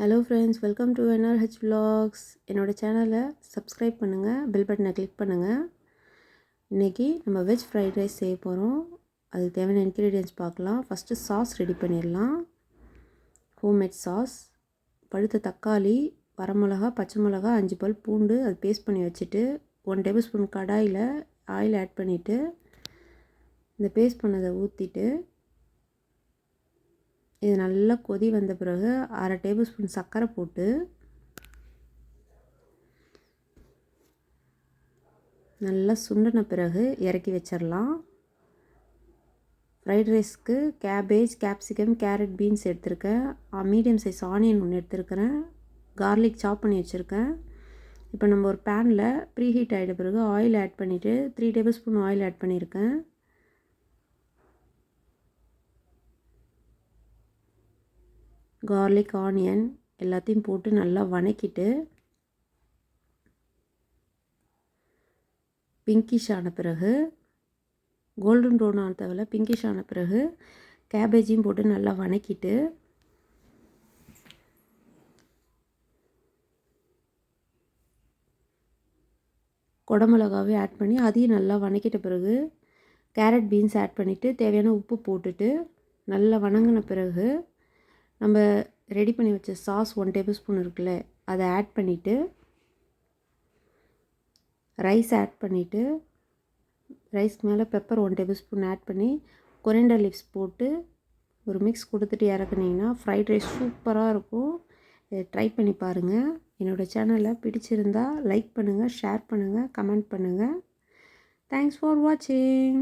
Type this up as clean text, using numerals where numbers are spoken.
Hello friends, welcome to NRH vlogs. என்னோடய சேனலை subscribe பண்ணுங்கள், பெல் பட்டனை கிளிக் பண்ணுங்கள். இன்றைக்கி நம்ம வெஜ் ஃப்ரைட் ரைஸ் செய்ய போகிறோம். அதுக்கு தேவையான இன்க்ரீடியன்ட்ஸ் பார்க்கலாம். ஃபஸ்ட்டு சாஸ் ரெடி பண்ணிடலாம். ஹோம்மேட் சாஸ், பழுத்த தக்காளி, வரமிளகா, பச்சை மிளகா, 5 பல் பூண்டு அது பேஸ்ட் பண்ணி வச்சுட்டு 1 டேபிள் ஸ்பூன் கடாயில் ஆயில் ஆட் பண்ணிவிட்டு இந்த பேஸ்ட் பண்ணதை ஊற்றிட்டு இது நல்லா கொதி வந்த பிறகு 1/2 டேபிள் ஸ்பூன் சர்க்கரை போட்டு நல்லா சுண்டின பிறகு இறக்கி வச்சிடலாம். ஃப்ரைட் ரைஸ்க்கு கேபேஜ், கேப்சிகம், கேரட், பீன்ஸ் எடுத்திருக்கேன். மீடியம் சைஸ் ஆனியன் ஒன்று எடுத்துருக்கிறேன். கார்லிக் சாப் பண்ணி வச்சுருக்கேன். இப்போ நம்ம ஒரு பேனில் ப்ரீ ஹீட் ஆகிட்ட பிறகு ஆயில் ஆட் பண்ணிவிட்டு 3 டேபிள் ஸ்பூன் ஆயில் ஆட் பண்ணியிருக்கேன். கார்லிக், ஆனியன் எல்லாத்தையும் போட்டு நல்லா வதக்கிட்டு பிங்கிஷ் ஆன பிறகு, கோல்டன் ப்ரௌன் ஆன தேவையில்ல, பிங்கிஷ் ஆன பிறகு கேபேஜையும் போட்டு நல்லா வதக்கிட்டு குடமிளகாவே ஆட் பண்ணி அதையும் நல்லா வதக்கிட்ட பிறகு கேரட், பீன்ஸ் ஆட் பண்ணிவிட்டு தேவையான உப்பு போட்டுட்டு நல்லா வதங்கின பிறகு நம்ம ரெடி பண்ணி வச்ச சாஸ் 1 டேபிள் ஸ்பூன் இருக்குல்ல, அதை ஆட் பண்ணிவிட்டு ரைஸ் ஆட் பண்ணிவிட்டு ரைஸ்க்கு மேலே பெப்பர் 1 டேபிள் ஸ்பூன் ஆட் பண்ணி கொரியாண்டர் லீவ்ஸ் போட்டு ஒரு மிக்ஸ் கொடுத்துட்டு இறக்குனீங்கன்னா ஃப்ரைட் ரைஸ் சூப்பராக இருக்கும். இதை ட்ரை பண்ணி பாருங்கள். என்னோடய சேனலை பிடிச்சிருந்தால் லைக் பண்ணுங்கள், ஷேர் பண்ணுங்கள், கமெண்ட் பண்ணுங்கள். தேங்க்ஸ் ஃபார் வாட்சிங்.